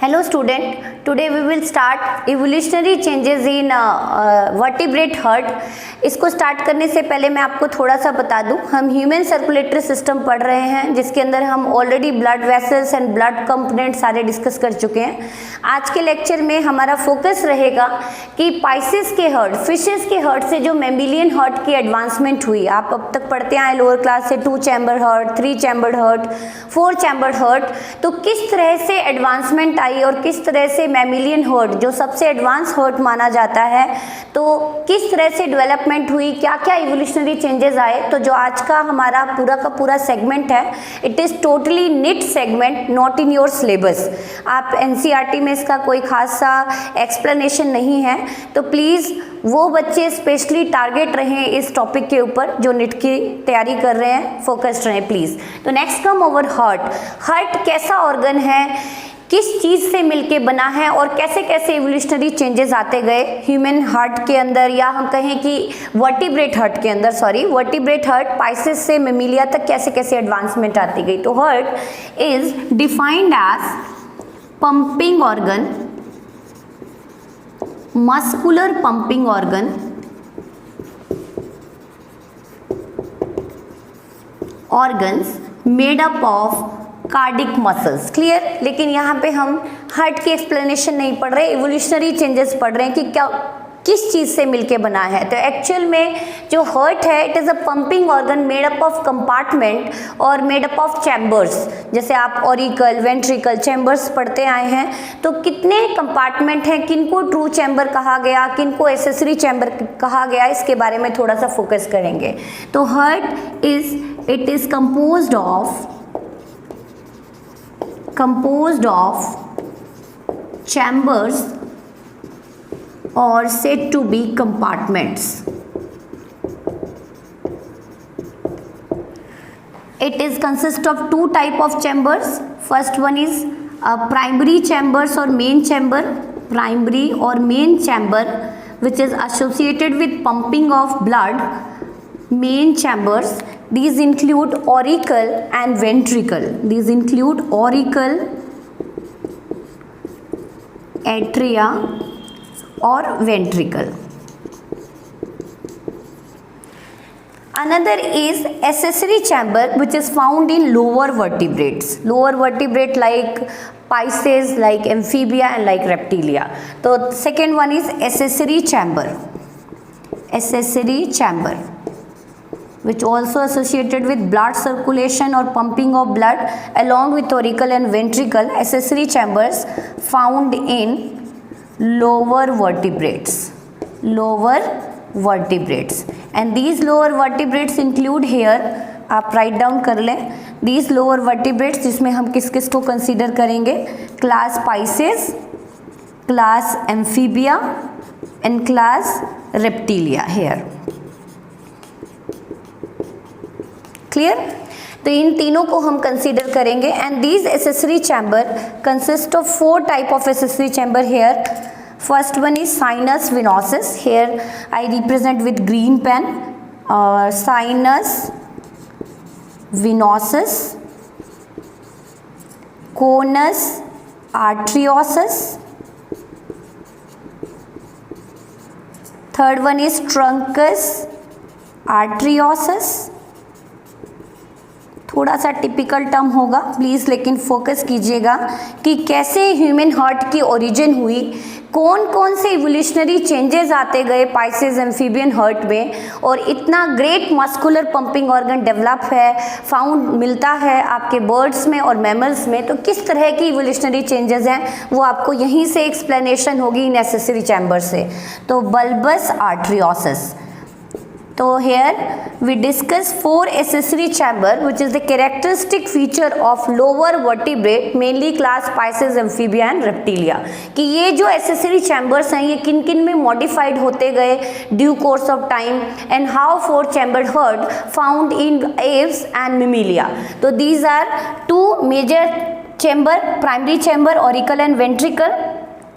Hello student, today we will start evolutionary changes in vertebrate heart। इसको start करने से पहले मैं आपको थोड़ा सा बता दूं, हम ह्यूमन सर्कुलेटरी सिस्टम पढ़ रहे हैं जिसके अंदर हम already blood vessels and blood component सारे डिस्कस कर चुके हैं। आज के लेक्चर में हमारा फोकस रहेगा कि पाइसेस के हर्ट, फिशेस के हर्ट से जो मैमिलियन हर्ट की एडवांसमेंट हुई, आप अब तक पढ़ते आए लोअर क्लास से 2 chamber hurt, 3 chamber hurt, 4 chamber hurt, तो किस तरह से एडवांसमेंट आई और किस तरह से मैमिलियन हर्ट जो सबसे एडवांस हर्ट माना जाता है, तो किस तरह से डेवलपमेंट हुई, क्या क्या इवोल्यूशनरी चेंजेस आए। तो जो आज का हमारा पूरा का पूरा सेगमेंट है, it is totally NEET segment, not in your syllabus. आप एनसीईआरटी में इसका कोई खास सा एक्सप्लेनेशन नहीं है, तो प्लीज़ वो बच्चे स्पेशली टारगेट रहें इस टॉपिक के ऊपर जो निट की तैयारी कर रहे हैं, फोकस्ड रहें प्लीज़। तो next come over heart. Heart कैसा ऑर्गन है, किस चीज़ से मिलके बना है और कैसे कैसे इवोल्यूशनरी चेंजेस आते गए ह्यूमन हार्ट के अंदर, या हम कहें कि वर्टिब्रेट हार्ट के अंदर, वर्टिब्रेट हार्ट पाइसेस से मेमिलिया तक कैसे कैसे एडवांसमेंट आती गई। तो heart is defined as pumping organ, muscular pumping organ, organs made up of cardiac muscles. Clear. लेकिन यहाँ पे हम हार्ट की एक्सप्लेनेशन नहीं पढ़ रहे, इवोल्यूशनरी चेंजेस पढ़ रहे हैं कि क्या किस चीज़ से मिलके बना है। तो एक्चुअल में जो हार्ट है, it is a pumping organ made up of compartment और मेड अप ऑफ चैम्बर्स। जैसे आप ऑरिकल, वेंट्रिकल, चैम्बर्स पढ़ते आए हैं, तो कितने कंपार्टमेंट हैं, किनको ट्रू चैम्बर कहा गया, किनको एसेसरी चैम्बर कहा गया, इसके बारे में थोड़ा सा फोकस करेंगे। तो heart it is composed of chambers or said to be compartments. It is consist of 2 type of chambers. First one is primary chambers or main chamber, primary or main chamber which is associated with pumping of blood. Main chambers, these include auricle and ventricle. These include auricle, atria or ventricle. Another is accessory chamber which is found in lower vertebrates. Lower vertebrate like Pisces, like amphibia and like reptilia. So second one is accessory chamber. Accessory chamber which also associated with blood circulation or pumping of blood along with auricle and ventricle. Accessory chambers found in lower vertebrates. Lower vertebrates, and these lower vertebrates include here, आप write down कर लें, these lower vertebrates जिसमें हम किस किस को consider करेंगे, class Pisces, class Amphibia and class Reptilia here. Clear. तो इन तीनों को हम कंसीडर करेंगे। And these accessory chamber consist of 4 type of accessory chamber here. First one is sinus venosus, here I represent with green pen, और sinus venosus, conus arteriosus, third one is truncus arteriosus. थोड़ा सा typical term होगा please, लेकिन focus कीजिएगा कि कैसे human heart की origin हुई, कौन कौन से इवोल्यूशनरी चेंजेस आते गए पाइसेस एम्फीबियन हार्ट में, और इतना great muscular pumping organ develop है, फाउंड मिलता है आपके बर्ड्स में और मैमल्स में। तो किस तरह की इवोल्यूशनरी चेंजेस हैं वो आपको यहीं से एक्सप्लेनेशन होगी नेसेसरी चैम्बर से। तो बल्बस आर्ट्रियोसिस। तो here we discuss 4 accessory chamber which is the characteristic feature of lower vertebrate mainly class Pisces, amphibia and reptilia। कि ये जो accessory chambers हैं ये किन किन में modified होते गए due course of time, and how 4 chambered heart found in aves and mammalia। तो these are 2 major chamber, primary chamber, auricle and ventricle।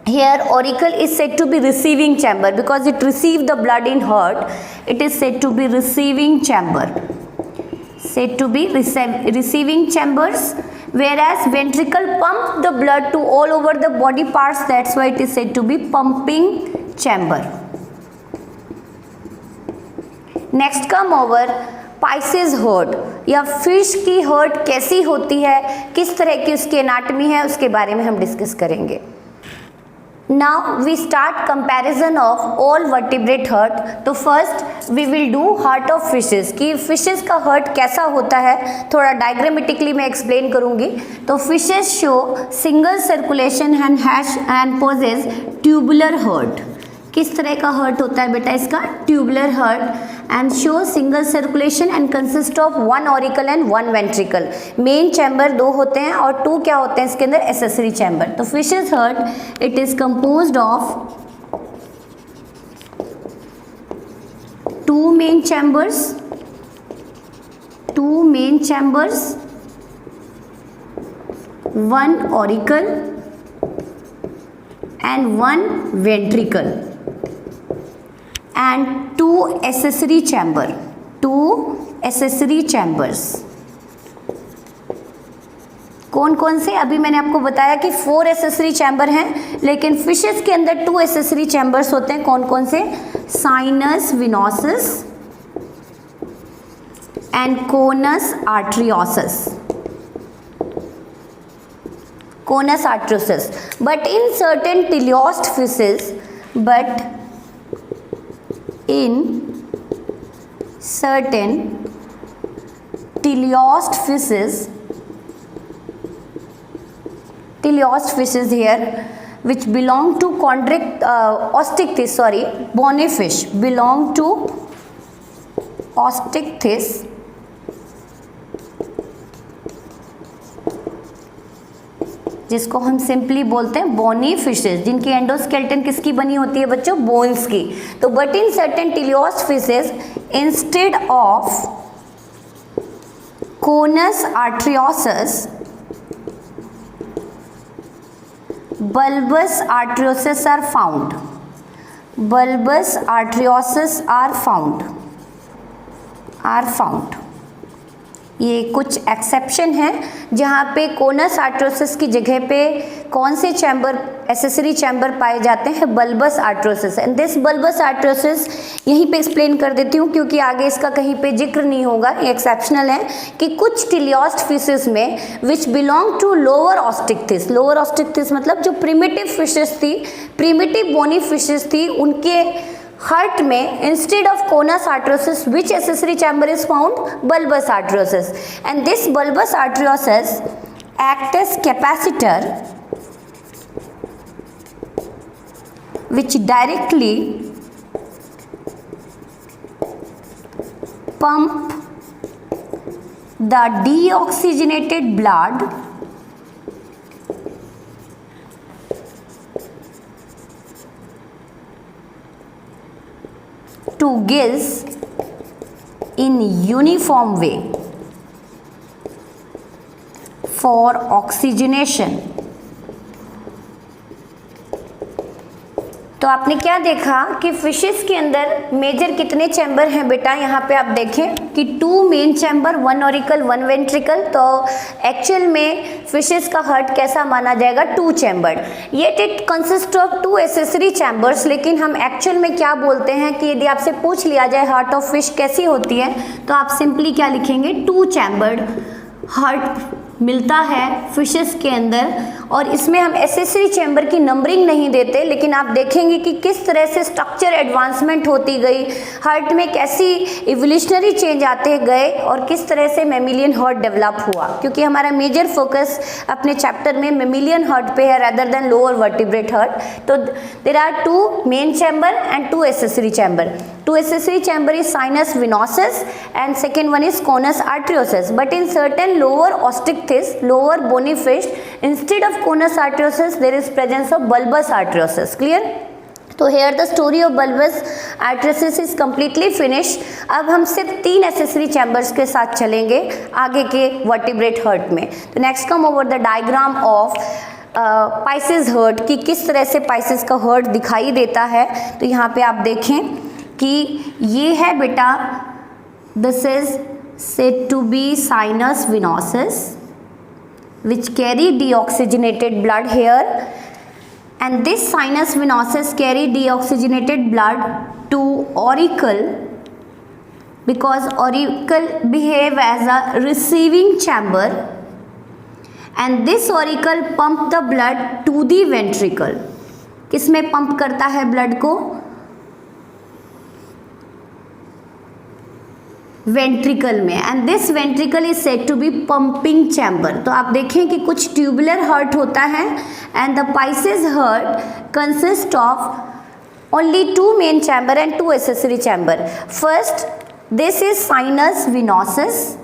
Here auricle is said to be receiving chamber because it receives the blood in heart. It is said to be receiving chamber. Said to be receiving chambers. whereas ventricle pump the blood to all over the body parts, that's why it is said to be pumping chamber. Next come over Pisces heart या fish की heart कैसी होती है, किस तरह की उसकी anatomy है, उसके बारे में हम डिस्कस करेंगे. Now we start comparison of all vertebrate heart. तो first we will do heart of fishes कि फिशेस का हर्ट कैसा होता है, थोड़ा डायग्रामेटिकली मैं एक्सप्लेन करूंगी. तो fishes show single circulation and has and possess tubular heart. किस तरह का हर्ट होता है बेटा इसका, tubular heart, and show single circulation and consist of 1 auricle and 1 ventricle. Main chamber 2 होते हैं और 2 क्या होते हैं इसके अंदर, एसेसरी चैम्बर. तो fishes heart it is composed of 2 main chambers, 1 auricle and 1 ventricle and 2 accessory chamber, 2 accessory chambers. कौन कौन से, अभी मैंने आपको बताया कि 4 accessory chamber हैं, लेकिन फिशेस के अंदर 2 accessory chambers होते हैं. कौन कौन से, sinus venosus and conus arteriosus. Conus arteriosus. But in certain teleost fishes, teleost fishes here which belong to osteichthyes, bony fish belong to osteichthyes, जिसको हम सिंपली बोलते हैं बोनी फिशेस, जिनकी एंडोस्केलेटन किसकी बनी होती है बच्चों, बोन्स की. तो but in certain teleost fishes instead of conus arteriosus bulbous arteriosus are found. Bulbous arteriosus are found. ये कुछ एक्सेप्शन है जहाँ पे कोनस आर्टरोसिस की जगह पे कौन से चैम्बर, एसेसरी चैम्बर पाए जाते हैं, bulbs arteriosus. And this bulbus आर्टरोसिस यहीं पे एक्सप्लेन कर देती हूँ क्योंकि आगे इसका कहीं पे जिक्र नहीं होगा, ये एक्सेप्शनल है कि कुछ टेलियोस्ट फिशेस में which belong to lower Osteichthyes. Lower Osteichthyes मतलब जो प्रिमिटिव फिशेस थी, प्रिमिटिव बोनी फिशेस थी, उनके हर्ट में instead of conus arteriosus which accessory chamber is found, bulbus arteriosus. And this bulbus arteriosus act as capacitor which directly pump the deoxygenated blood to gills in uniform way for oxygenation. तो आपने क्या देखा कि fishes के अंदर major कितने chamber हैं बेटा, यहाँ पे आप देखें कि 2 मेन चैम्बर, 1 ऑरिकल 1 वेंट्रिकल. तो एक्चुअल में फिशेस का हार्ट कैसा माना जाएगा, 2 chamber. Yet it consist of 2 accessory chambers. लेकिन हम एक्चुअल में क्या बोलते हैं कि यदि आपसे पूछ लिया जाए हार्ट ऑफ फिश कैसी होती है, तो आप सिंपली क्या लिखेंगे, 2 चैम्बर्ड हार्ट मिलता है फिशेस के अंदर. और इसमें हम एसेसरी चैम्बर की नंबरिंग नहीं देते, लेकिन आप देखेंगे कि किस तरह से स्ट्रक्चर एडवांसमेंट होती गई, हार्ट में कैसी इवोल्यूशनरी चेंज आते गए और किस तरह से मेमिलियन हार्ट डेवलप हुआ. क्योंकि हमारा मेजर फोकस अपने चैप्टर में मेमिलियन हार्ट पे है rather than lower vertebrate heart. तो there are 2 main chamber and 2 accessory chamber. 2 accessory chamber is sinus venosus and second one is conus arteriosus. But in certain lower osteichthyes, lower bony fish, instead of conus arteriosus there is presence of bulbous arteriosus. Clear? तो here the story of bulbous arteriosus is completely finished. अब हम सिर्फ 3 accessory chambers के साथ चलेंगे आगे के vertebrate heart में. तो next come over the diagram of Pisces heart कि किस तरह से पाइसेस का हर्ट दिखाई देता है. तो यहाँ पे आप देखें कि ये है बेटा, this is said to be sinus venosus which carry deoxygenated blood here, and this sinus venosus carry deoxygenated blood to auricle, because auricle behave as a receiving chamber, and this auricle pump the blood to the ventricle. किसमें pump करता है blood को? Ventricle में, and this ventricle is said to be pumping chamber. तो आप देखें कि कुछ ट्यूबुलर हार्ट होता है, and the Pisces heart consist of only 2 main chamber and 2 accessory chamber. First, this is sinus venosus.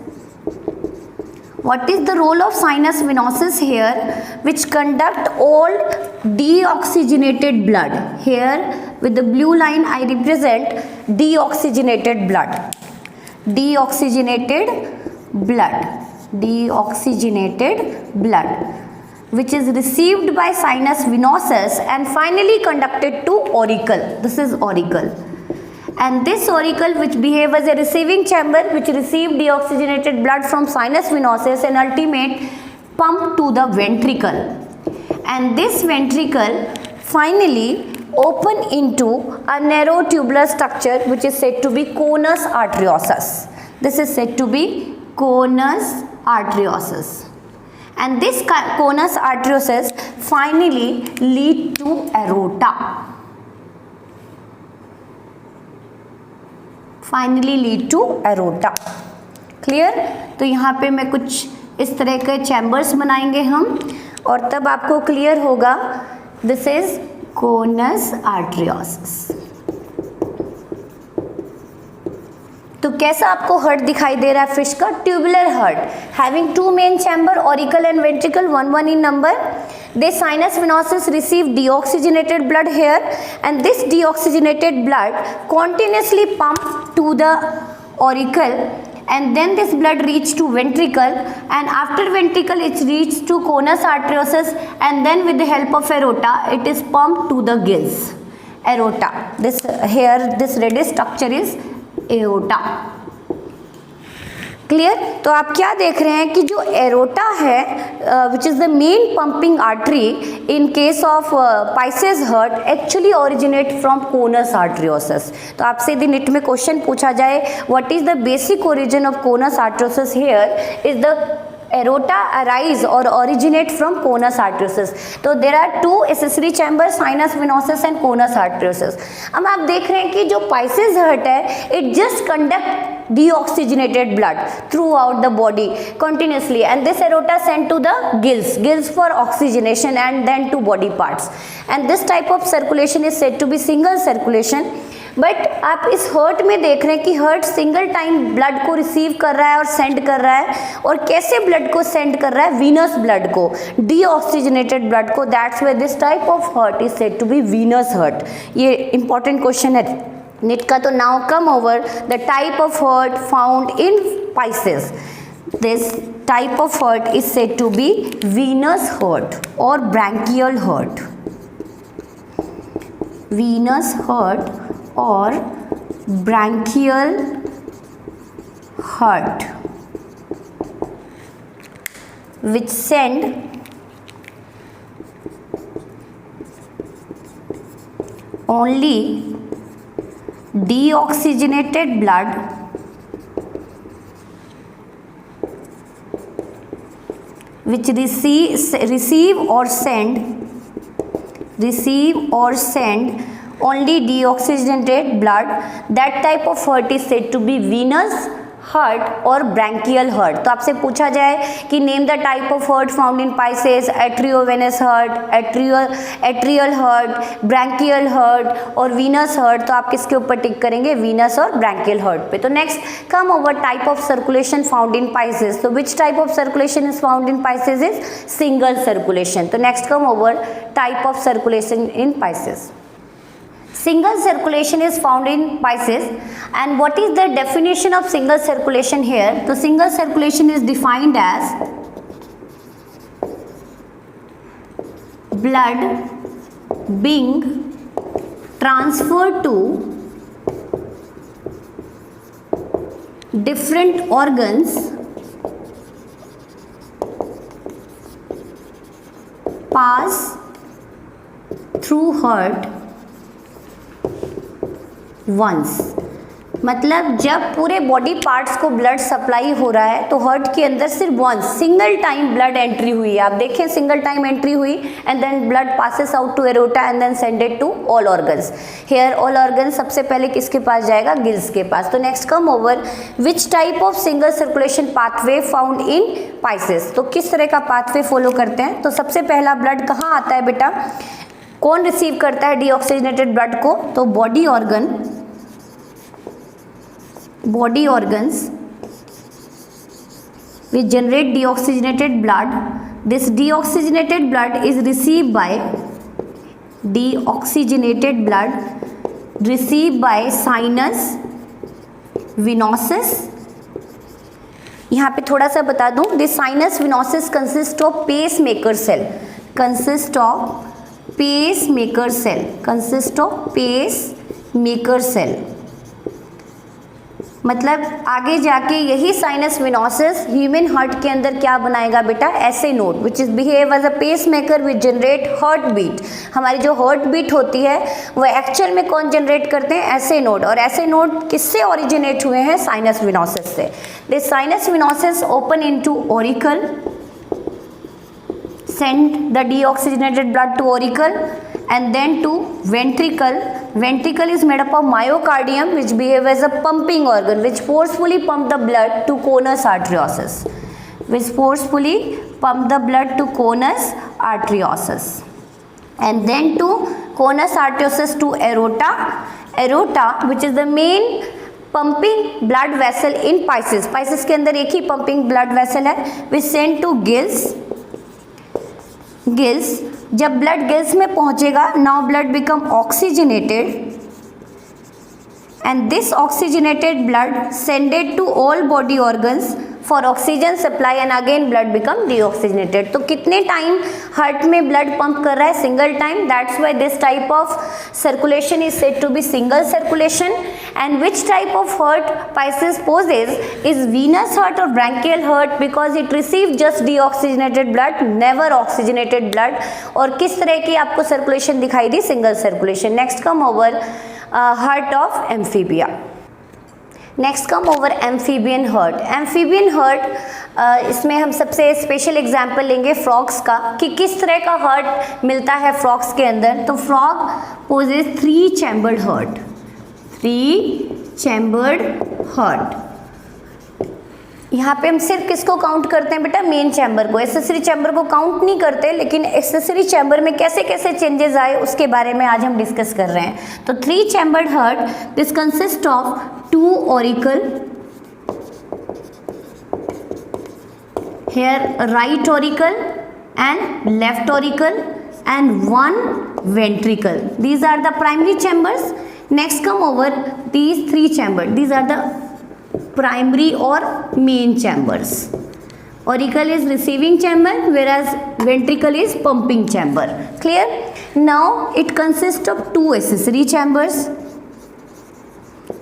What is the role of sinus venosus here? Which conduct all deoxygenated blood. Here with the blue line I represent deoxygenated blood. Deoxygenated blood. Deoxygenated blood, which is received by sinus venosus and finally conducted to auricle. This is auricle. And this auricle, which behave as a receiving chamber, which receive deoxygenated blood from sinus venosus and ultimate pump to the ventricle, and this ventricle finally open into a narrow tubular structure which is said to be conus arteriosus. This is said to be conus arteriosus, and this conus arteriosus finally lead to aorta. Finally lead to aorta. Clear? तो यहाँ पे मैं कुछ इस तरह के chambers बनाएंगे हम, और तब आपको क्लियर होगा दिस इज कोनस आर्टरियोसिस। तो कैसा आपको हार्ट दिखाई दे रहा है फिश का? Tubular heart having 2 main chamber, auricle and ventricle, 1 in number. This sinus venosus receive deoxygenated blood here, and this deoxygenated blood continuously pump to the auricle, and then this blood reach to ventricle, and after ventricle it reach to conus arteriosus, and then with the help of aorta it is pumped to the gills. Aorta. This here, this reddish structure is aorta. Clear? तो आप क्या देख रहे हैं कि जो aorta है which is the main pumping artery in case of Pisces heart actually originate from conus आर्टरियोसिस। तो आपसे यदि निट में क्वेश्चन पूछा जाए what is the basic origin of conus आर्टरियोसिस, here is the aorta arise or originate from conus arteriosus. तो there are 2 accessory chambers, sinus venosus and conus arteriosus. अब आप देख रहे हैं कि जो पाइसेस हार्ट है it just conduct deoxygenated blood throughout the body continuously, and this aorta sent to the gills for oxygenation and then to body parts, and this type of circulation is said to be single circulation. But आप इस hurt में देख रहे हैं कि hurt single time blood को receive कर रहा है और सेंड कर रहा है, और कैसे ब्लड को सेंड कर रहा है? वीनस ब्लड को, डीऑक्सीजनेटेड ब्लड को। That's why this type of heart is said to be venous heart. ये इंपॉर्टेंट क्वेश्चन है निट का। तो now come over the type of heart found in Pisces. This type of heart is said to be venous heart और branchial heart. Venous heart or branchial heart, which send only deoxygenated blood which receive or send only deoxygenated blood. That type of heart is said to be venous heart or branchial heart. तो आपसे पूछा जाए कि name the type of heart found in Pisces, atriovenous heart, atrial heart, branchial heart और venous heart, तो आप किसके ऊपर टिक करेंगे? वीनस और ब्रैंकियल हार्ट पे। तो next come over type of circulation found in Pisces. तो which type of circulation is found in Pisces? Is single circulation. तो next come over type of circulation in Pisces. Single circulation is found in Pisces, and what is the definition of single circulation here? So single circulation is defined as blood being transferred to different organs pass through heart once, मतलब जब पूरे body parts को blood supply हो रहा है तो heart के अंदर सिर्फ once single time blood entry हुई है। आप देखें सिंगल टाइम एंट्री हुई and then blood passes out to aorta and then sended to all organs. Here all organ सबसे पहले किसके पास जाएगा? गिल्स के पास। तो next come over which type of single circulation pathway found in Pisces. तो किस तरह का पाथवे फॉलो करते हैं? तो सबसे पहला ब्लड कहाँ आता है बेटा? कौन रिसीव करता है डीऑक्सीजनेटेड ब्लड को? तो body organs which generate deoxygenated blood. This deoxygenated blood is received by sinus venosus. यहाँ पे थोड़ा सा बता दूं, this sinus venosus consists of pacemaker cell. मतलब आगे जाके यही साइनस विनोसिस ह्यूमन हार्ट के अंदर क्या बनाएगा बेटा? ऐसे node which is behave as a pacemaker which generate heart beat. हमारी जो हार्ट बीट होती है वो एक्चुअल में कौन जनरेट करते हैं? ऐसे नोड। और ऐसे नोड किससे ओरिजिनेट हुए हैं? साइनस विनोसिस से। This sinus venosus open into auricle, send the deoxygenated blood to auricle and then to ventricle. Ventricle is made up of myocardium which behave as a pumping organ which forcefully pump the blood to conus arteriosus. And then to conus arteriosus to aorta which is the main pumping blood vessel in Pisces के अंदर एक ही pumping blood vessel है which send to gills. जब blood gills में पहुंचेगा, now blood become oxygenated and this oxygenated blood sended to all body organs for oxygen supply and again blood become deoxygenated. तो कितने टाइम हार्ट में blood pump कर रहा है? Single time. That's why this type of circulation is said to be single circulation. And which type of heart Pisces poses is venous heart or branchial heart because it receive just deoxygenated blood, never oxygenated blood। और किस तरह की आपको circulation दिखाई दी? Single circulation. Next come over heart of Amphibia. Next come over amphibian heart. Amphibian heart इसमें हम सबसे स्पेशल एग्जाम्पल लेंगे फ्रॉग्स का कि किस तरह का हार्ट मिलता है फ्रॉग्स के अंदर। तो फ्रॉग पोजेस 3 चैम्बर्ड हार्ट। यहाँ पे हम सिर्फ किसको काउंट करते हैं बेटा? मेन चैम्बर को। एक्सेसरी चैम्बर को काउंट नहीं करते, लेकिन एक्सेसरी चैम्बर में कैसे कैसे चेंजेस आए उसके बारे में आज हम डिस्कस कर रहे हैं। तो 3 chambered heart, this consist of 2 auricle, here right auricle and left auricle and 1 ventricle. These are the primary chambers. Next come over these 3 chambers. These are the primary or main chambers. Auricle is receiving chamber whereas ventricle is pumping chamber. Clear? Now it consists of 2 accessory chambers.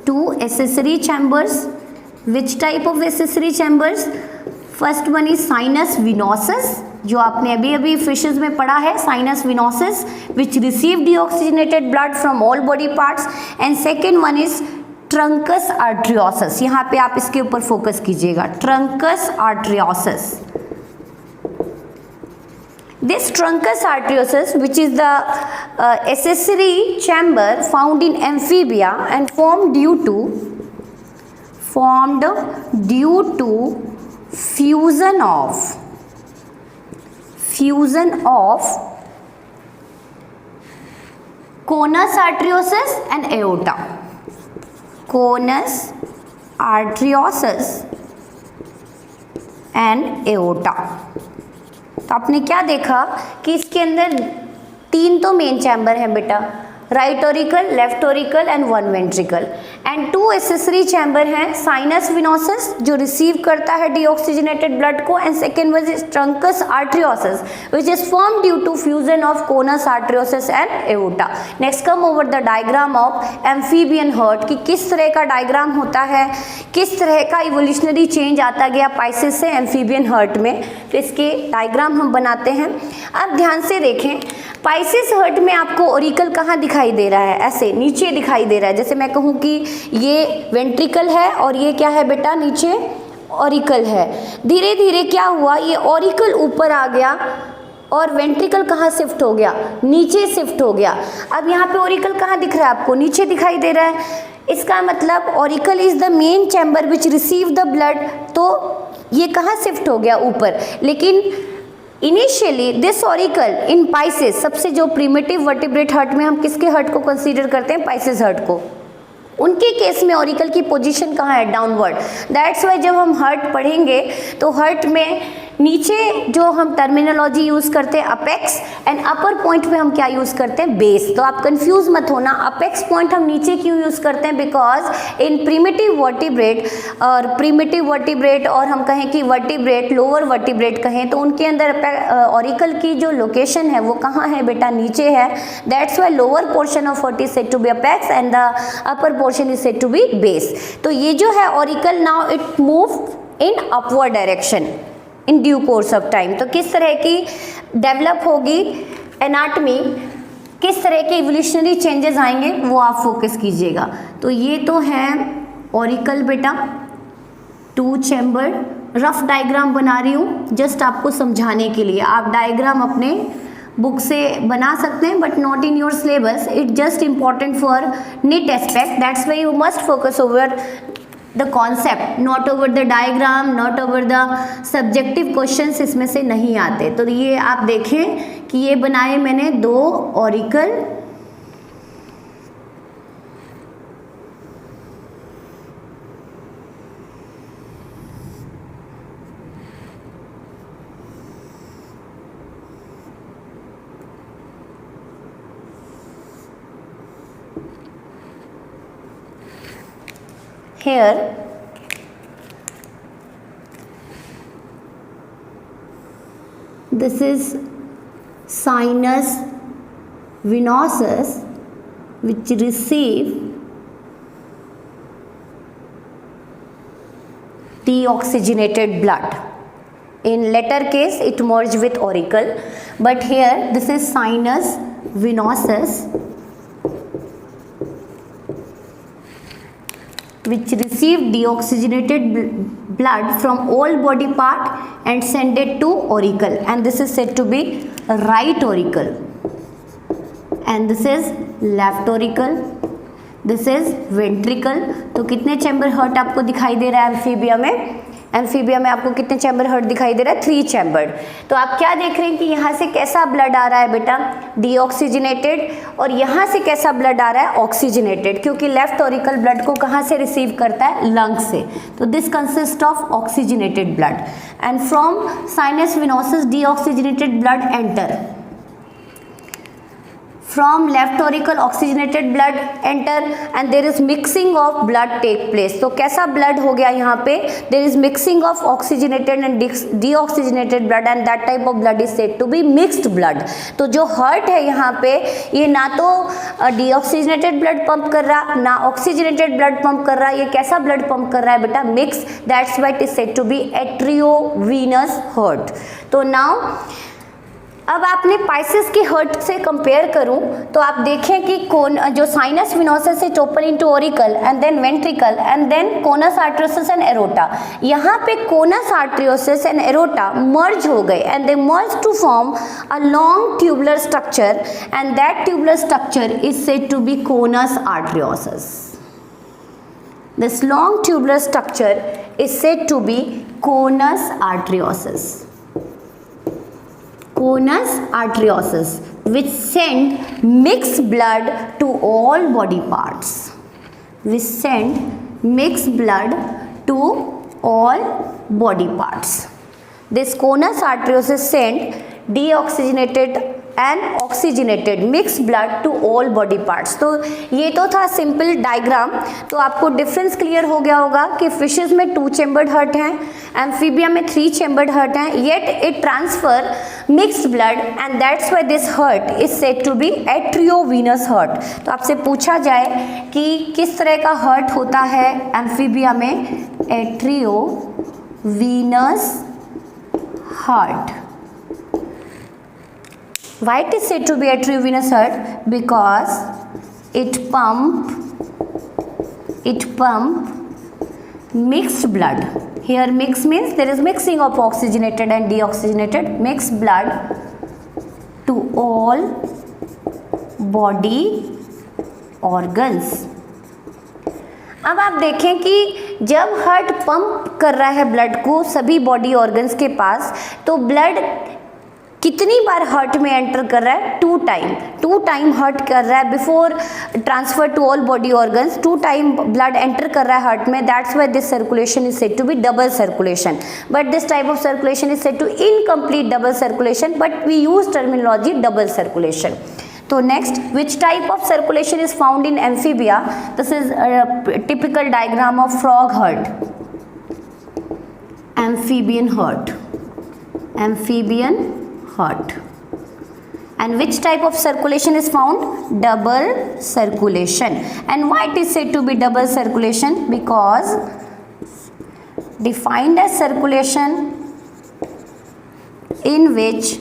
2 accessory chambers. Which type of accessory chambers? First one is sinus venosus, जो आपने अभी fishes में पढ़ा है, sinus venosus which receive deoxygenated blood from all body parts, and second one is truncus arteriosus। यहाँ पे आप इसके ऊपर फोकस कीजिएगा, truncus arteriosus। This truncus arteriosus, which is the accessory chamber found in amphibia and formed due to fusion of conus arteriosus and aorta। Conus arteriosus and aorta। तो आपने क्या देखा कि इसके अंदर 3 तो मेन चैम्बर है बेटा, right auricle, left auricle and 1 ventricle, and 2 two accessory chamber हैं, साइनस विनोसस जो रिसीव करता है डीऑक्सीजनेटेड ब्लड को, and second one is truncus arteriosus which is form due to fusion of conus arteriosus and aorta. Next come over the diagram of amphibian heart कि किस तरह का diagram होता है, किस तरह का इवोल्यूशनरी चेंज आता गया पाइसेस से एम्फीबियन हार्ट में। तो इसके डायग्राम हम बनाते हैं। अब ध्यान से देखें, पाइसेस हार्ट में आपको ओरिकल कहाँ दिखाई दे रहा है, ऐसे नीचे दिखाई दे रहा है। जैसे मैं कहूँ कि ये वेंट्रिकल है और ये क्या है बेटा, नीचे ओरिकल है। धीरे धीरे क्या हुआ, ये ओरिकल ऊपर आ गया और वेंट्रिकल कहाँ शिफ्ट हो गया, नीचे शिफ्ट हो गया। अब यहाँ पे ओरिकल कहाँ दिख रहा है आपको, नीचे दिखाई दे रहा है। इसका मतलब auricle is the main chamber which receive the blood, तो ये कहाँ शिफ्ट हो गया, ऊपर। लेकिन initially this auricle in Pisces, सबसे जो प्रिमिटिव वर्टिब्रेट हार्ट में हम किसके हार्ट को कंसीडर करते हैं, पाइसेस हार्ट को, उनके केस में ऑरिकल की पोजीशन कहाँ है, डाउनवर्ड। दैट्स वाई जब हम हार्ट पढ़ेंगे तो हार्ट में नीचे जो हम टर्मिनोलॉजी यूज़ करते हैं अपेक्स, एंड अपर पॉइंट पे हम क्या यूज़ करते हैं, बेस। तो आप कंफ्यूज मत होना, अपेक्स पॉइंट हम नीचे क्यों यूज़ करते हैं, बिकॉज इन प्रिमिटिव वर्टिब्रेट और हम कहें कि वर्टिब्रेट, लोअर वर्टिब्रेट कहें, तो उनके अंदर ऑरिकल की जो लोकेशन है वो कहाँ है बेटा, नीचे है। That's why lower portion of heart is said to be apex and the upper portion is said to be base. तो ये जो है auricle now it move in upward direction in due course of time. तो किस तरह की develop होगी anatomy, किस तरह के इवोल्यूशनरी चेंजेस आएंगे, वो आप फोकस कीजिएगा। तो ये तो है ऑरिकल बेटा, 2 चैम्बर। रफ डायग्राम बना रही हूँ जस्ट आपको समझाने के लिए। आप डायग्राम अपने बुक से बना सकते हैं but not in your syllabus, it just important for NEET aspect. That's why you must focus over the concept, not over the diagram, not over the subjective questions इसमें से नहीं आते। तो ये आप देखें कि ये बनाए मैंने 2 auricle, here this is sinus venosus which receive deoxygenated blood. In latter case it merge with auricle, but here this is sinus venosus which receive deoxygenated blood from all body part and send it to auricle, and this is said to be right auricle, and this is left auricle, this is ventricle। तो कितने chamber heart आपको दिखाई दे रहा है amphibia में, amphibia में आपको कितने चैम्बर हार्ट दिखाई दे रहा है, 3 चैम्बर। तो आप क्या देख रहे हैं कि यहाँ से कैसा ब्लड आ रहा है बेटा, डीऑक्सीजनेटेड, और यहाँ से कैसा ब्लड आ रहा है, ऑक्सीजनेटेड, क्योंकि लेफ्ट ऑरिकल ब्लड को कहाँ से रिसीव करता है, लंग से। तो this consist of oxygenated blood, and from sinus venosus deoxygenated blood enter, from left auricle oxygenated blood enter and there is mixing of blood take place। तो कैसा blood हो गया यहाँ पे, there is mixing of oxygenated and deoxygenated blood and that type of blood is said to be mixed blood। तो जो heart है यहाँ पे, ये ना तो deoxygenated blood पंप कर रहा, ना oxygenated blood पंप कर रहा, ये कैसा blood पंप कर रहा है बेटा, mix। that's why it is said to be arteriovenous heart। तो now अब आपने पाइसेस के हार्ट से कंपेयर करूं तो आप देखें कि कौन जो sinus venosus is open into auricle and then ventricle and then conus arteriosus and aorta. यहाँ पे conus arteriosus and aorta merge हो गए and they merge to form a long tubular structure and that tubular structure is said to be conus arteriosus. This long tubular structure is said to be conus arteriosus. Conus arteriosus which send mixed blood to all body parts, which send mixed blood to all body parts. This conus arteriosus send deoxygenated and oxygenated mix blood to all body parts. तो ये तो था simple diagram. तो आपको difference clear हो गया होगा कि फिशेज में 2 चैम्बर्ड हार्ट हैं, एम्फीबिया में 3 चैम्बर्ड हार्ट हैं, yet it transfer mixed blood and that's why this heart is said to be atriovenous heart. तो आपसे पूछा जाए कि किस तरह का हार्ट होता है एम्फीबिया में, एट्रियोवीनस heart. Why it is said to be arteriovenous heart? Because it pump mixed blood. Here mix means there is mixing of oxygenated and deoxygenated mixed blood to all body organs. अब आप देखें कि जब heart pump कर रहा है blood को सभी बॉडी ऑर्गन्स के पास, तो ब्लड कितनी बार हार्ट में एंटर कर रहा है? 2 टाइम हार्ट कर रहा है before transfer to all body organs. 2 time blood enter कर रहा है हार्ट में, that's why this circulation is said to be double circulation. But this type of circulation is said to incomplete double circulation, but we use terminology double circulation. तो next, which type of circulation is found in Amphibia? This is typical diagram of frog heart, amphibian heart, and which type of circulation is found? Double circulation. And why it is said to be double circulation? Because defined as circulation in which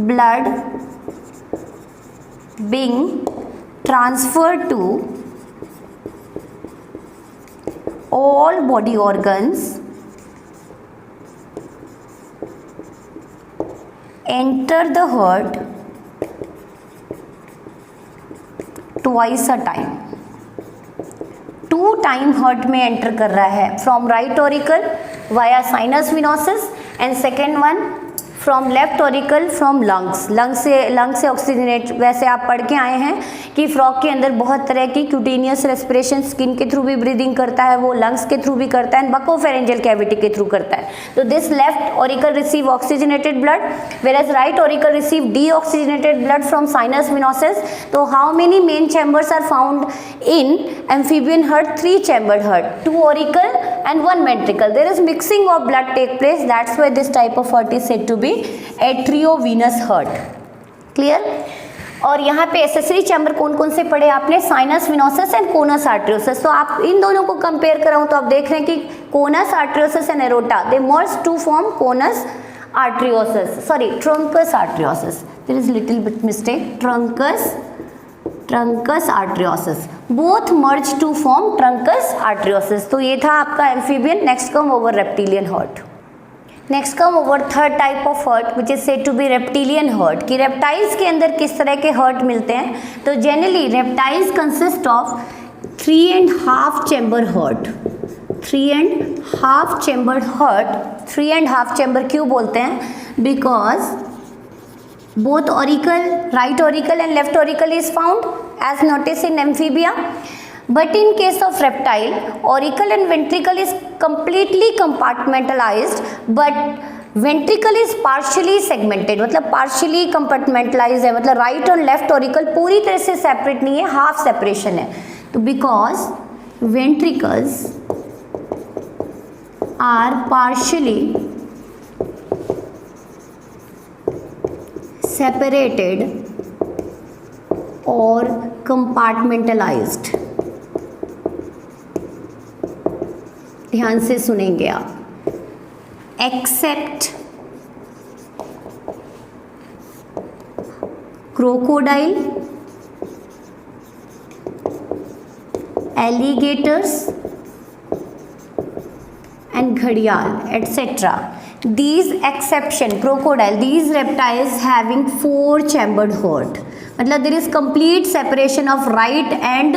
blood being transferred to all body organs enter the heart twice a time. 2 time heart में enter कर रहा है, from right auricle via sinus venosus and second one from left auricle from lungs से oxygenate. वैसे आप पढ़ के आए हैं कि फ्रॉग के अंदर बहुत तरह की क्यूटेनियस रेस्पिरेशन स्किन के थ्रू भी ब्रीदिंग करता है, वो लंग्स के थ्रू भी करता है एंड बकोफेरेंजियल कैविटी के थ्रू करता है। तो this left auricle receive oxygenated blood whereas right auricle receive deoxygenated blood from sinus venosus. So how many main chambers are found in amphibian heart? 3 chambered heart, 2 auricle and 1 ventricle. There is mixing of blood take place, that's why this type of heart is said to be atriovenous heart. Clear? और यहाँ पे accessory chamber कौन कौन से पढ़े आपने? Sinus venosus and conus arteriosus. तो आप इन दोनों को कंपेयर कराऊं तो आप देख रहे हैं कि conus arteriosus and aorta they merge to form conus arteriosus, sorry, truncus arteriosus. There is little bit mistake. Truncus arteriosus. Both merge to form truncus arteriosus. तो ये था आपका amphibian. Next come over reptilian heart. Next come over third type of heart which is said to be reptilian heart. कि reptiles के अंदर किस तरह के heart मिलते हैं? तो generally reptiles consist of 3.5 chamber heart. 3.5 chambered heart. 3.5 chamber क्यों बोलते हैं? Because both auricle, right auricle and left auricle is found as noticed in amphibia. But in case of reptile, auricle and ventricle is completely compartmentalized, but ventricle is partially segmented. मतलब partially compartmentalized है, मतलब right और left auricle पूरी तरह से separate नहीं है, half separation है. तो because ventricles are partially separated or compartmentalized. ध्यान से सुनेंगे आप. Except crocodile, alligators and ghadial etc. These exception crocodile, these reptiles having 4 chambered heart. मतलब there is complete separation of right and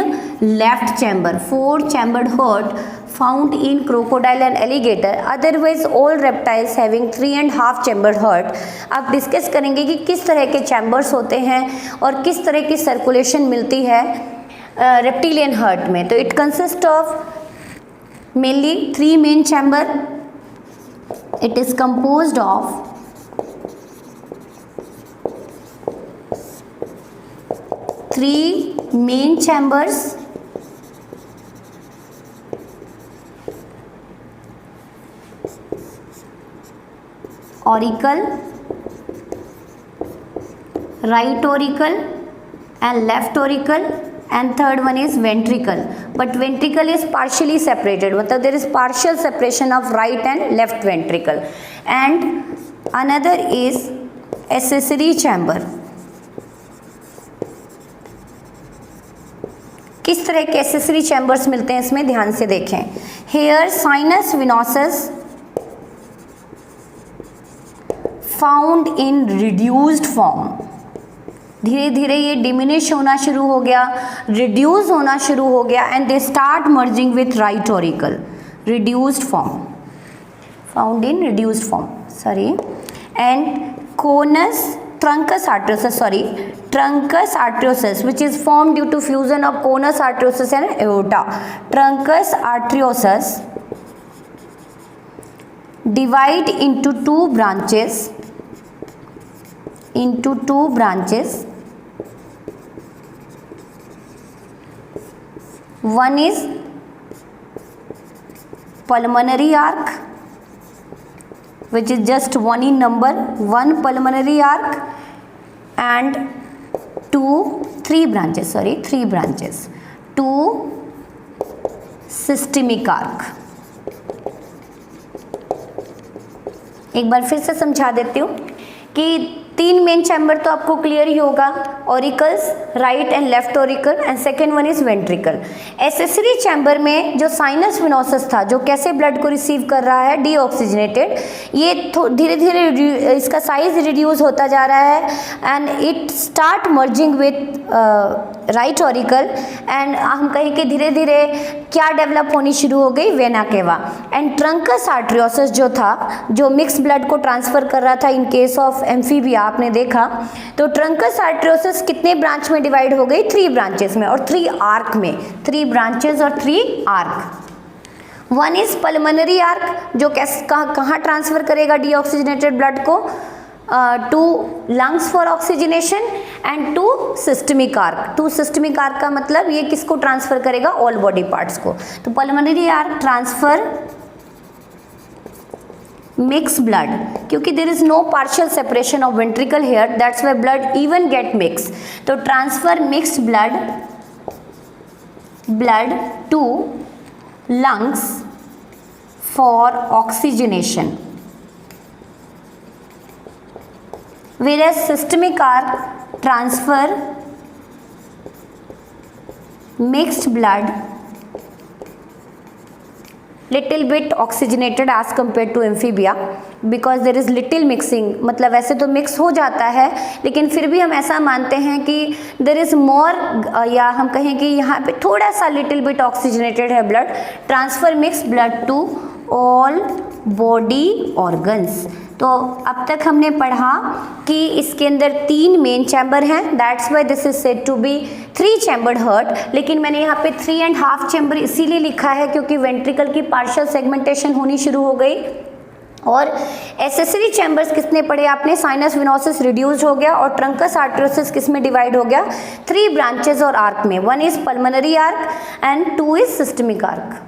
left chamber. 4 chambered heart found in crocodile and alligator. Otherwise all reptiles having 3.5 chambered heart. आप discuss करेंगे कि किस तरह के chambers होते हैं और किस तरह की सर्कुलेशन मिलती है रेप्टिलियन हार्ट में. तो it consist of mainly three main chamber. It is composed of three main chambers, auricle, right auricle and left auricle, and third one is ventricle. But ventricle is partially separated, मतलब there is partial separation of right and left ventricle. And another is accessory chamber. किस तरह के accessory chambers मिलते हैं इसमें, ध्यान से देखें. Here sinus venosus found in reduced form. धीरे धीरे ये डिमिनिश होना शुरू हो गया, रिड्यूस होना शुरू हो गया, and they start merging with right auricle. Reduced form, found in reduced form, sorry. And conus truncus arteriosus which is formed due to fusion of conus arteriosus and aorta. Truncus arteriosus divide into two branches. One is pulmonary arc, which is just one in number, one pulmonary arc, and three branches. Two systemic arc. एक बार फिर से समझा देती हूँ कि तीन main chamber तो आपको क्लियर ही होगा, auricles, right and left auricle, and second one is ventricle. Accessory chamber में जो साइनस विनोसस था, जो कैसे ब्लड को रिसीव कर रहा है, डीऑक्सीजनेटेड, ये धीरे धीरे इसका साइज रिड्यूस होता जा रहा है, and it start merging with right auricle, and हम कहें कि धीरे धीरे क्या डेवलप होनी शुरू हो गई, vena cava. And trunks arteriosus जो था, जो मिक्स ब्लड को ट्रांसफर कर रहा था इन केस ऑफ एम्फीबिया, आपने देखा, तो ट्रंकस आर्टरियोसस कितने ब्रांच में डिवाइड हो गई, 3 ब्रांचेस में और 3 आर्क में, 3 ब्रांचेस और 3 arch. One is pulmonary arch, जो कहाँ ट्रांसफर करेगा डीऑक्सीजनेटेड ब्लड को, to lungs for oxygenation, and two systemic arch. Two systemic arch का मतलब ये किसको ट्रांसफर करेगा, ऑल बॉडी पार्ट्स को. तो pulmonary arc transfer mix blood, क्योंकि there is no partial separation of ventricle here, that's why blood even get mixed. तो transfer mixed blood to lungs for oxygenation, whereas systemic arc transfer mixed blood little bit oxygenated as compared to amphibia, because there is little mixing. मतलब ऐसे तो mix हो जाता है, लेकिन फिर भी हम ऐसा मानते हैं कि there is more, या हम कहें कि यहाँ पे थोड़ा सा little bit oxygenated है blood. Transfer mix blood to all body organs. तो अब तक हमने पढ़ा कि इसके अंदर 3 मेन चैम्बर हैं, that's why this is said to be 3 chambered heart. लेकिन मैंने यहाँ पे 3.5 चैम्बर इसीलिए लिखा है क्योंकि वेंट्रिकल की पार्शियल सेगमेंटेशन होनी शुरू हो गई. और एसेसरी चैम्बर्स किसने पढ़े आपने, साइनस विनोसस रिड्यूस्ड हो गया, और ट्रंकस आर्टरियोसस किस में डिवाइड हो गया, 3 ब्रांचेस और आर्क में. One is pulmonary arc and 2 is systemic arc.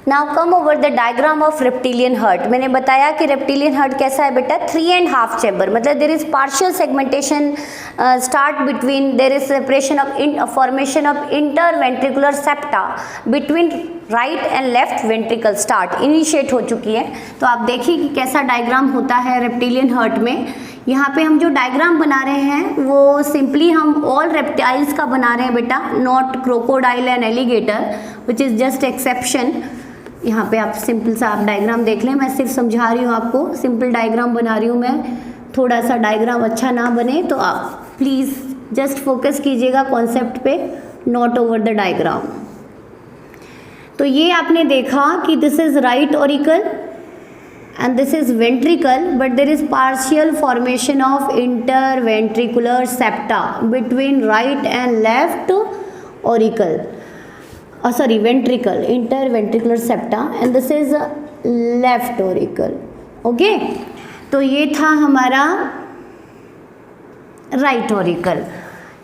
Now come over the diagram of reptilian heart. मैंने बताया कि रेप्टिलियन हार्ट कैसा है बेटा, 3.5 चैम्बर, मतलब देर is partial segmentation start between, there is separation of formation of interventricular septa between right and left ventricle start initiate हो चुकी है. तो आप देखिए कि कैसा डायग्राम होता है रेप्टिलियन हार्ट में. यहाँ पे हम जो डायग्राम बना रहे हैं वो सिंपली हम ऑल रेप्टाइल्स का बना रहे हैं बेटा, not crocodile and alligator which is just exception. यहाँ पे आप सिंपल सा आप डायग्राम देख लें, मैं सिर्फ समझा रही हूँ आपको, सिंपल डायग्राम बना रही हूँ मैं. थोड़ा सा डायग्राम अच्छा ना बने तो आप प्लीज़ जस्ट फोकस कीजिएगा कॉन्सेप्ट पे, नॉट ओवर द डायग्राम. तो ये आपने देखा कि this is right auricle and this is ventricle, but there is partial formation of interventricular septa between right and left auricle. sorry, ventricle, interventricular septa, and this is left auricle. Okay, तो ये था हमारा right auricle.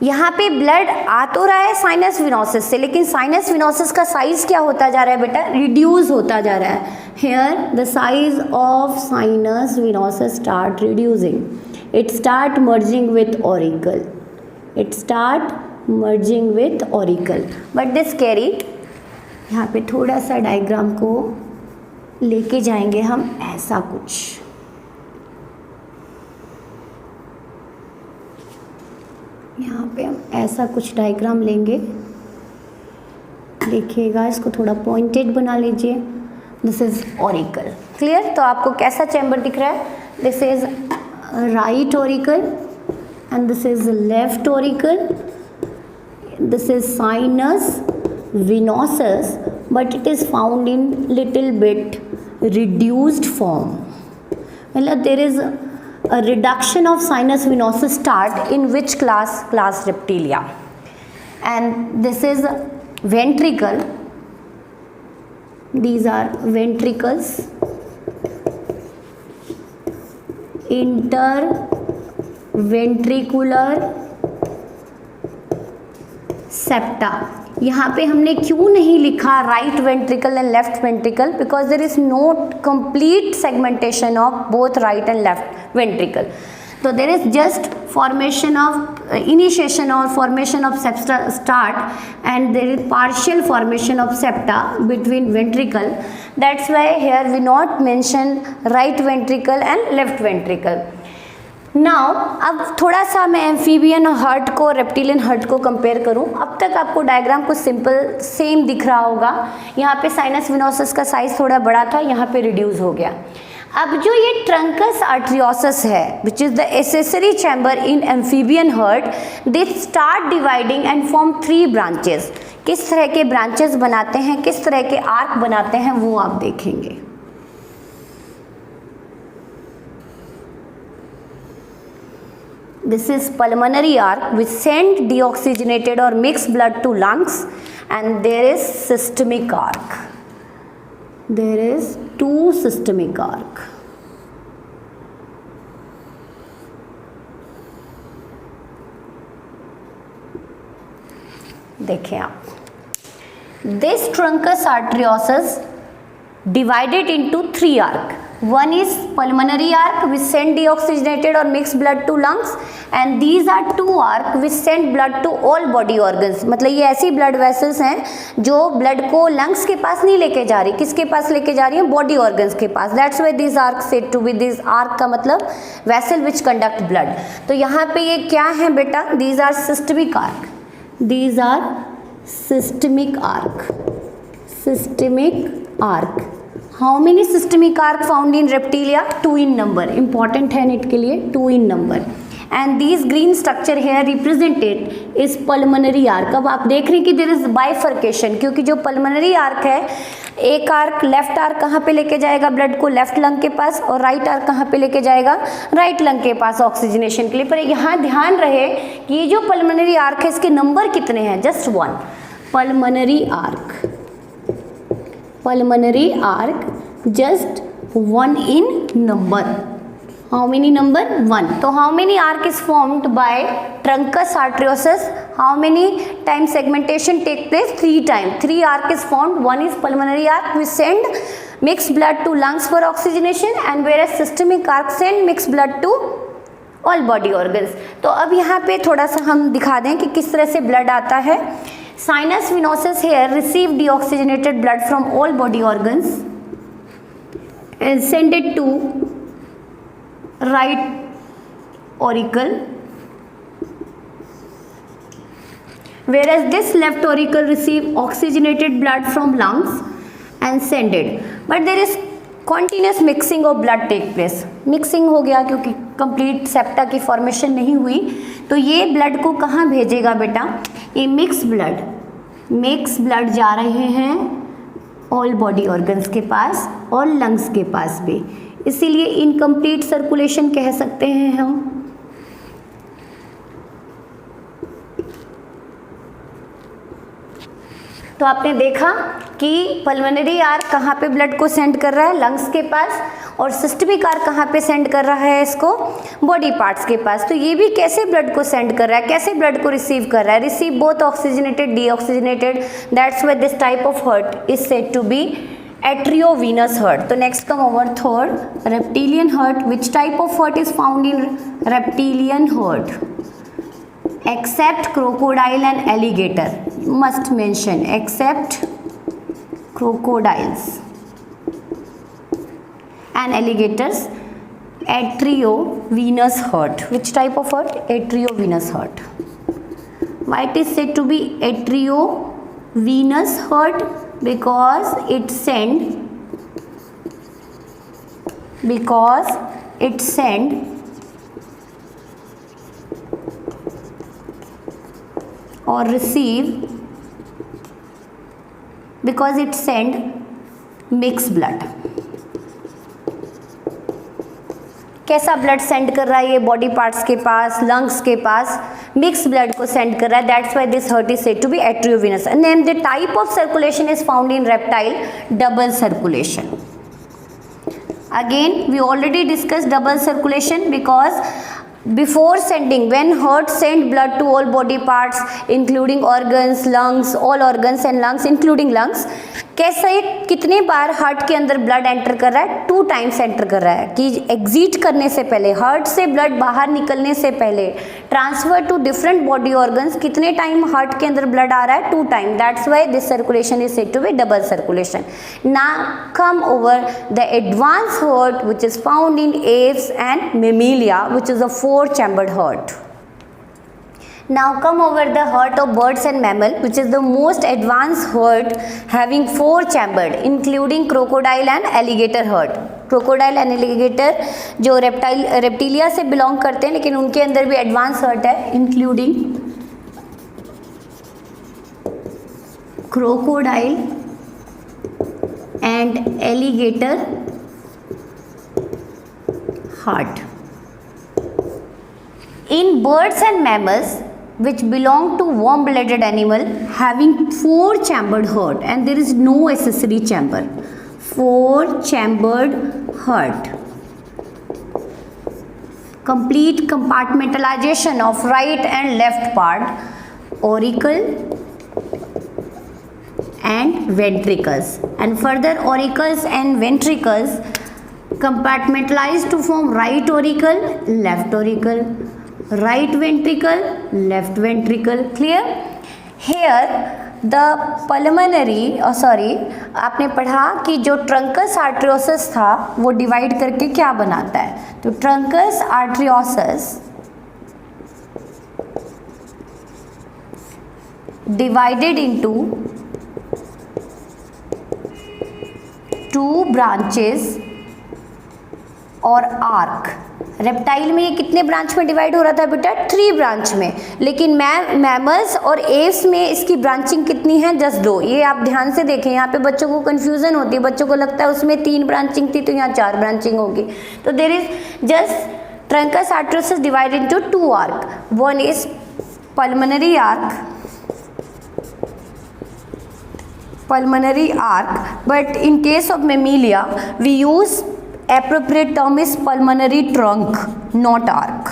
यहाँ पे blood आ तो रहा है sinus venosus से, लेकिन साइनस विनोसिस का साइज क्या होता जा रहा है बेटा, रिड्यूस होता जा रहा है। Here the size of sinus venosus start reducing, it start merging with auricle, it start merging with auricle, but this carry, यहाँ पे थोड़ा सा डायग्राम को लेके जाएंगे हम ऐसा कुछ। यहाँ पे हम ऐसा कुछ डायग्राम लेंगे, देखिएगा, इसको थोड़ा पॉइंटेड बना लीजिए। This is auricle, clear. तो आपको कैसा चैम्बर दिख रहा है, this is right auricle and this is left auricle, this is sinus venosus, but it is found in little bit reduced form, मतलब there is a reduction of sinus venosus start in which class reptilia, and this is ventricle, these are ventricles, interventricular septa। यहाँ पे हमने क्यों नहीं लिखा right ventricle and left ventricle, because there is no complete segmentation of both right and left ventricle. तो there is just formation of initiation और formation of septa start and there is partial formation of septa between ventricle, that's why here we not mention right ventricle and left ventricle. Now अब थोड़ा सा मैं amphibian heart को reptilian heart को compare करूं। अब तक आपको डायग्राम कुछ सिंपल सेम दिख रहा होगा, यहाँ पे साइनस विनोसिस का साइज थोड़ा बड़ा था, यहाँ पे रिड्यूस हो गया। अब जो ये ट्रंकस आर्टरियोसस है which is the accessory chamber in amphibian heart, they start dividing and form 3 branches. किस तरह के ब्रांचेस बनाते हैं, किस तरह के आर्क बनाते हैं, वो आप देखेंगे। This is pulmonary arc which send deoxygenated or mixed blood to lungs, and there is systemic arc. There is 2 systemic arc. देखिए आप, this truncus arteriosus divided into 3 arc. One is pulmonary arc which send deoxygenated or mixed blood to lungs, and these are 2 arc which send blood to all body organs। मतलब ये ऐसी blood vessels हैं जो blood को lungs के पास नहीं लेके जा रही, किसके पास लेके जा रही है, बॉडी ऑर्गन्स के पास। That's why this arch said to be, this arch का मतलब वेसल विच कंडक्ट ब्लड। तो यहाँ पे ये क्या है बेटा, these are systemic arch, these are systemic arch, systemic arch. How many systemic arch found in reptilia, 2 in number, important है नेट के लिए, 2 in number। And this green structure here represented is pulmonary arch. अब आप देख रहे हैं कि there is bifurcation, क्योंकि जो पल्मोनरी आर्क है, एक आर्क लेफ्ट आर्क कहाँ पे लेके जाएगा ब्लड को, लेफ्ट लंग के पास, और राइट आर्क कहाँ पे लेके जाएगा, राइट लंग के पास ऑक्सीजनेशन के लिए। पर यहाँ ध्यान रहे कि ये जो पल्मोनरी आर्क है इसके नंबर कितने हैं, just 1 pulmonary arc, pulmonary arc just 1 in number। How many number, 1। तो how many arc is formed by truncus arteriosus, how many time segmentation take place, 3 times, 3 arc is formed। One is pulmonary arc which send mixed blood to lungs for oxygenation, and whereas systemic arc send mixed blood to all body organs। तो अब यहाँ पे थोड़ा सा हम दिखा दें कि किस तरह से ब्लड आता है। Sinus venosus here receive deoxygenated blood from all body organs and send it to right auricle, whereas this left auricle receive oxygenated blood from lungs and send it, but there is continuous mixing of blood take place। Mixing हो गया क्योंकि complete septa की formation नहीं हुई, तो ये blood को कहाँ भेजेगा बेटा, ये मिक्स ब्लड जा रहे हैं ऑल बॉडी ऑर्गन्स के पास और लंग्स के पास भी, इसीलिए इनकम्प्लीट सर्कुलेशन कह सकते हैं हम। तो आपने देखा कि पल्मोनरी आर्क कहाँ पे ब्लड को सेंड कर रहा है, लंग्स के पास, और सिस्टमिक आर्क कहाँ पे सेंड कर रहा है इसको, बॉडी पार्ट्स के पास। तो ये भी कैसे ब्लड को सेंड कर रहा है, कैसे ब्लड को रिसीव कर रहा है, receive both oxygenated deoxygenated, that's why this type of heart is said to be atriovenous heart. तो next come over third, reptilian heart. Which type of heart is found in reptilian heart? Except crocodile and alligator, must mention except crocodiles and alligators, atriovenous heart. Which type of heart? Atriovenous heart. Why it is said to be atriovenous heart? Because it send or receive, because it send mixed blood. कैसा blood send कर रहा है ये body parts के पास, lungs के पास, mix blood को सेंड कर रहा है, that's why this heart is said to be atriovenous. Name the type of circulation is found in reptile, double circulation. Again we already discussed double circulation because before sending, when heart send blood to all body parts including organs, lungs, all organs and lungs including lungs, कैसे कितने बार heart के अंदर blood enter कर रहा है? 2 times enter कर रहा है। कि एग्जिट करने से पहले, हार्ट से ब्लड बाहर निकलने से पहले, transfer to different body organs, कितने टाइम हार्ट के अंदर ब्लड आ रहा है? 2 time. That's why this circulation is said to be double circulation. Now come over the advance heart which is found in aves and mammalia which is a 4 chambered heart. Now come over the heart of birds and mammal, which is the most advanced heart having 4 chambered including crocodile and alligator heart. Crocodile and alligator जो reptilia से belong करते हैं, लेकिन उनके अंदर भी advance heart है, including crocodile and alligator heart. In birds and mammals which belong to warm-blooded animal having 4 chambered heart, and there is no accessory chamber, 4 chambered heart, complete compartmentalization of right and left part, auricle and ventricles, and further auricles and ventricles compartmentalized to form right auricle, left auricle, right ventricle, left ventricle. Clear? Here the pulmonary आपने पढ़ा कि जो trunks arteriosus था वो divide करके क्या बनाता है? तो trunks arteriosus divided into 2 branches और आर्क। रेप्टाइल में ये कितने ब्रांच में डिवाइड हो रहा था बेटा? 3 ब्रांच में, लेकिन मैमल्स और एव्स में इसकी ब्रांचिंग कितनी है? जस्ट 2। ये आप ध्यान से देखें, यहाँ पे बच्चों को कंफ्यूजन होती है, बच्चों को लगता है उसमें 3 ब्रांचिंग थी तो यहाँ 4 ब्रांचिंग होगी। तो there is just truncus arteriosus divided into 2 arch. One is pulmonary arch, but in case of mammalia we use appropriate term is pulmonary trunk, not arc.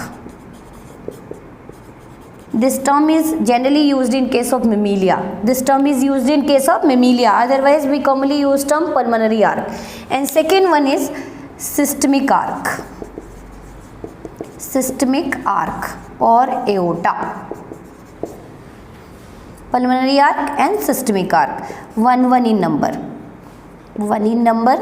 This term is generally used in case of mammalia. This term is used in case of mammalia. Otherwise, we commonly use term pulmonary arc. And second one is systemic arc. Systemic arc or aorta. Pulmonary arc and systemic arc. One in number. One in number.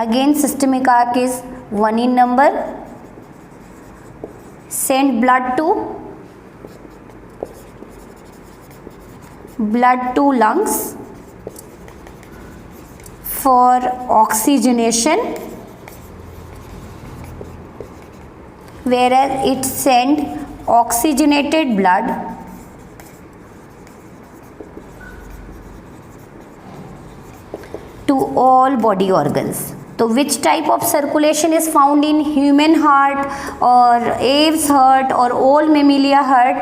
Again, systemic arc is 1 in number. Send blood to lungs for oxygenation, whereas it send oxygenated blood to all body organs. तो which type of circulation is found in human heart or aves heart or all mammalia heart?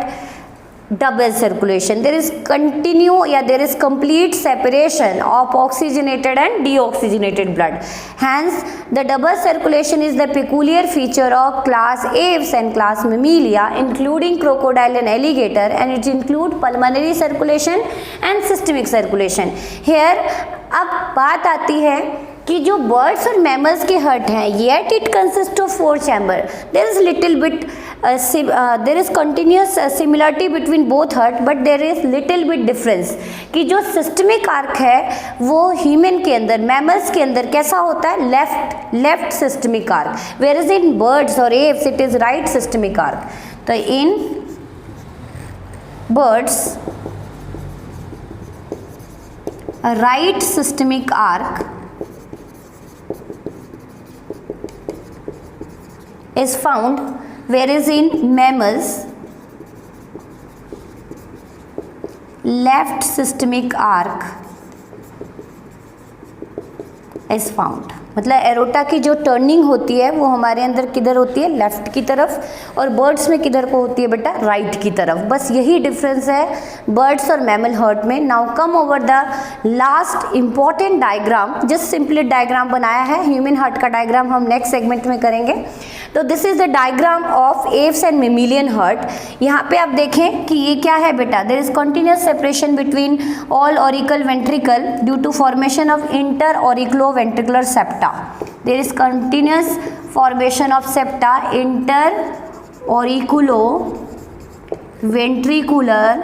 double circulation. There is there is complete separation of oxygenated and deoxygenated blood. Hence, the double circulation is the peculiar feature of class Aves and class Mammalia, including crocodile and alligator, and it includes pulmonary circulation and systemic circulation. Here, अब बात आती है कि जो birds और mammals के heart हैं, yet it consist of 4 chamber. There is little bit there is continuous similarity between both heart, but there is little bit difference कि जो सिस्टमिक आर्क है वो ह्यूमन के अंदर, मैमल्स के अंदर कैसा होता है, left systemic arch, where is in birds और Aves it is right systemic arch. तो in birds right systemic arch is found, whereas in mammals left systemic arc is found. मतलब एरोटा की जो टर्निंग होती है वो हमारे अंदर किधर होती है, लेफ्ट की तरफ, और बर्ड्स में किधर को होती है बेटा, राइट की तरफ. बस यही डिफरेंस है बर्ड्स और मैमल हार्ट में. Now come over the last important diagram. Just simply diagram बनाया है, ह्यूमन हार्ट का डायग्राम हम नेक्स्ट सेगमेंट में करेंगे. तो this is the diagram of aves and mammalian heart. यहाँ पे आप देखें कि ये क्या है बेटा, there is continuous separation between all auricle ventricle due to formation of inter auriculo ventricular septa. There is continuous formation of septa, inter-auriculo ventricular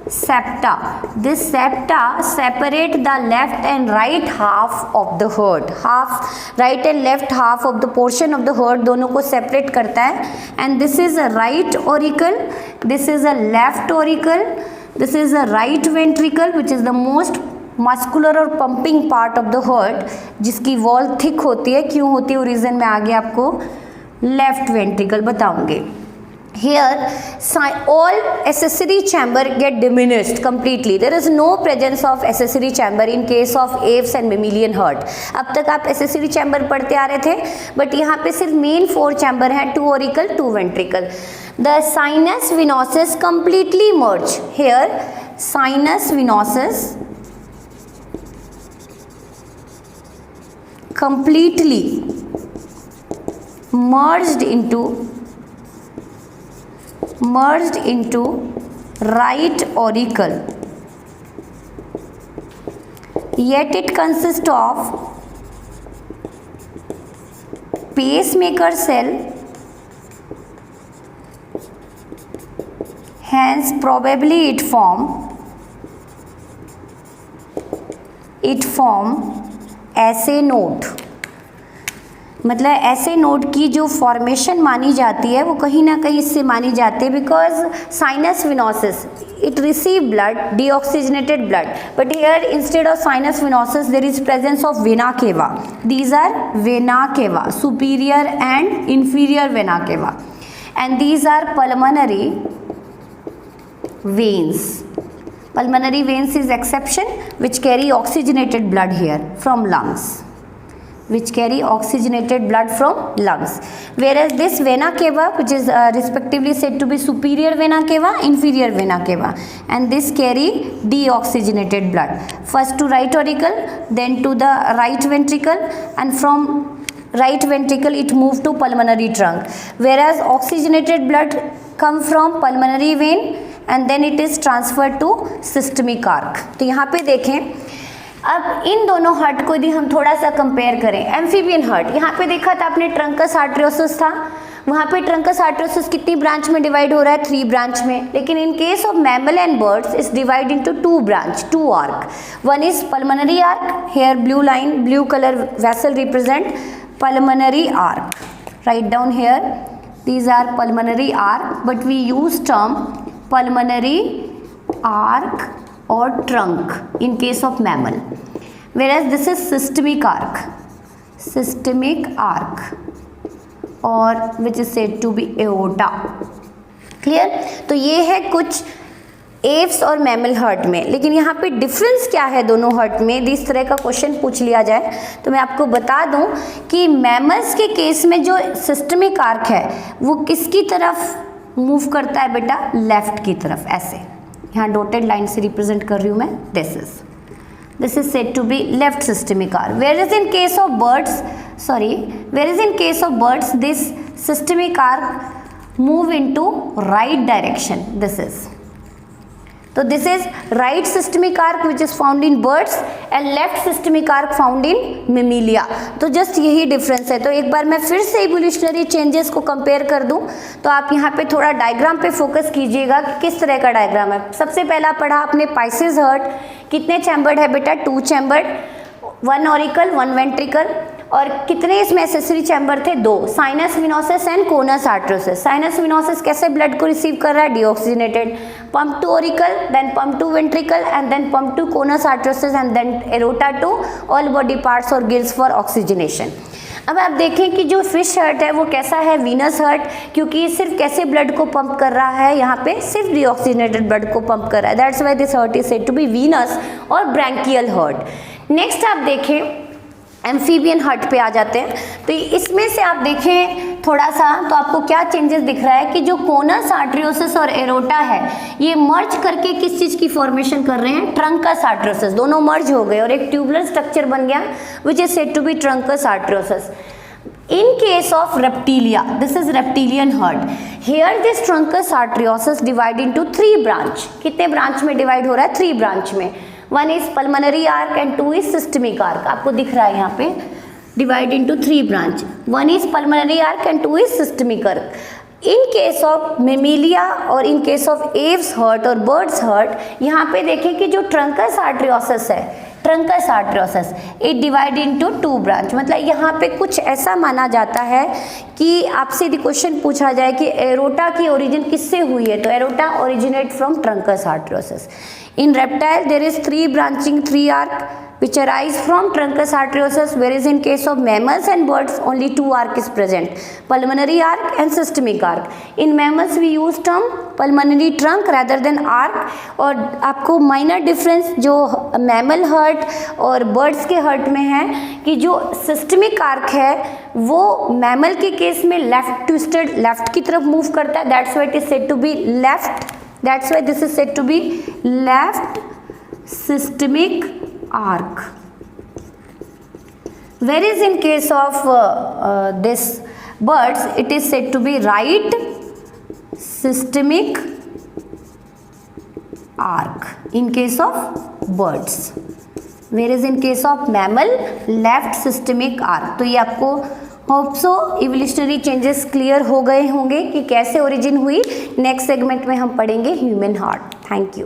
septa. This septa separate the left and right half of the heart. Right and left half of the portion of the heart दोनों को separate करता है. And this is a right auricle, this is a left auricle, this is a right ventricle which is the most muscular और pumping part of the heart, जिसकी wall thick होती है. क्यों होती है वो रीजन मैं आगे आपको लेफ्ट वेंट्रिकल बताऊंगे. Here all accessory chamber get diminished completely. There is no presence of accessory chamber in case of aves and mammalian heart. अब तक आप accessory chamber पढ़ते आ रहे थे, बट यहाँ पे सिर्फ मेन 4 chamber हैं, 2 auricle 2 ventricle. The sinus venosus completely merge. Here sinus venosus completely merged into right auricle, yet it consists of pacemaker cell, hence probably it form ऐसे नोड. मतलब ऐसे नोड की जो फॉर्मेशन मानी जाती है वो कहीं ना कहीं इससे मानी जाती है, because sinus venosus it receive blood, deoxygenated blood, but here instead of sinus venosus there is presence of vena cava. These are vena cava, superior and inferior vena cava, and these are pulmonary veins. Pulmonary veins is exception which carry oxygenated blood here from lungs, whereas this vena cava which is respectively said to be superior vena cava, inferior vena cava, and this carry deoxygenated blood first to right auricle, then to the right ventricle, and from right ventricle it move to pulmonary trunk, whereas oxygenated blood come from pulmonary vein and then it is transferred to systemic arc. तो यहाँ पे देखें, अब इन दोनों heart को यदि हम थोड़ा सा कंपेयर करें, एम्फीबियन हार्ट, यहाँ पे देखा था आपने ट्रंकस आर्टरियोसिस था, वहाँ पे ट्रंकस आर्टरियोसिस कितनी ब्रांच में डिवाइड हो रहा है, 3 ब्रांच में. लेकिन in case of mammal and birds is divide into 2 branch, 2 arch. One is pulmonary arch, here blue line, blue colour vessel represent pulmonary arc. Write down here, these are pulmonary arc, but we use term pulmonary arc or trunk in case of mammal, whereas this is systemic arc, or which is said to be aorta. Clear? तो ये है कुछ Aves और mammal heart में. लेकिन यहाँ पे difference क्या है दोनों हार्ट में, यदि इस तरह का क्वेश्चन पूछ लिया जाए तो मैं आपको बता दूं कि मैमल्स के केस में जो सिस्टमिक आर्क है वो किसकी तरफ मूव करता है बेटा लेफ्ट की तरफ, ऐसे यहाँ डॉटेड लाइन से रिप्रेजेंट कर रही हूँ मैं, this is said to be left systemic arch. Where is in case of birds this systemic arch move into right direction, this is right systemic arch which is found in birds and left systemic arch found in mammalia. तो जस्ट यही difference है। तो एक बार मैं फिर से evolutionary changes को कंपेयर कर दूं तो आप यहाँ पे थोड़ा डायग्राम पे फोकस कीजिएगा कि किस तरह का डायग्राम है। सबसे पहला पढ़ा आपने पाइसेस हर्ट, कितने चैम्बर्ड है बेटा, 2 चैम्बर्ड, 1 ऑरिकल 1 वेंट्रिकल, और कितने इसमें एसेसरी चैम्बर थे, 2, sinus venosus and conus arteriosus. Sinus venosus कैसे ब्लड को रिसीव कर रहा है, deoxygenated, pump to auricle, then pump to ventricle and then pump to conus arteriosus and then aorta to all body parts और gills for oxygenation. अब आप देखें कि जो फिश हर्ट है वो कैसा है, वीनस हर्ट, क्योंकि ये सिर्फ कैसे ब्लड को पंप कर रहा है, यहाँ पे सिर्फ डीऑक्सीजनेटेड ब्लड को पंप कर रहा है, that's why this heart is said to be venous और ब्रैंकियल हर्ट। नेक्स्ट आप देखें एम्फीबियन हर्ट पे आ जाते हैं। तो इसमें से आप देखें थोड़ा सा तो आपको क्या चेंजेस दिख रहा है कि जो कोनस आर्टरियोसिस और एरोटा है ये मर्ज करके किस चीज़ की फॉर्मेशन कर रहे हैं, ट्रंकस आर्टरियोसिस, दोनों मर्ज हो गए और एक ट्यूबुलर स्ट्रक्चर बन गया which is said to be truncus arteriosus. In case of reptilia, this is reptilian heart. Here this truncus arteriosus divide into 3 branch. कितने ब्रांच में डिवाइड हो रहा है, 3 ब्रांच में। 1 is pulmonary arc and 2 is systemic arc. आपको दिख रहा है यहाँ पे divide into 3 branch. 1 is pulmonary arc and 2 is systemic arc. In case of mammalia और in case of aves heart और birds heart, यहाँ पे देखें कि जो truncus arteriosus है, trunks आर्टरियोसिस, it divide into 2 branch. मतलब यहाँ पे कुछ ऐसा माना जाता है कि आपसे यदि क्वेश्चन पूछा जाए कि एरोटा की ओरिजिन किससे हुई है, तो aorta originate from truncus arteriosus. In reptile there is 3 branching 3 arch which arise from truncus arteriosus, whereas in case of mammals and birds only 2 arc is present, pulmonary arc and systemic arc. In mammals we use term pulmonary trunk rather than arc। और आपको minor difference जो mammal heart और birds के heart में है कि जो systemic arc है वो mammal के केस में left twisted, left की तरफ move करता है, that's why it is said to be left, that's why this is said to be left systemic arc, whereas in case of this birds it is said to be right systemic arc in case of birds, whereas in case of mammal left systemic arc। तो ये आपको hope so evolutionary changes clear हो गए होंगे कि कैसे origin हुई। Next segment में हम पढ़ेंगे ह्यूमन हार्ट। Thank you.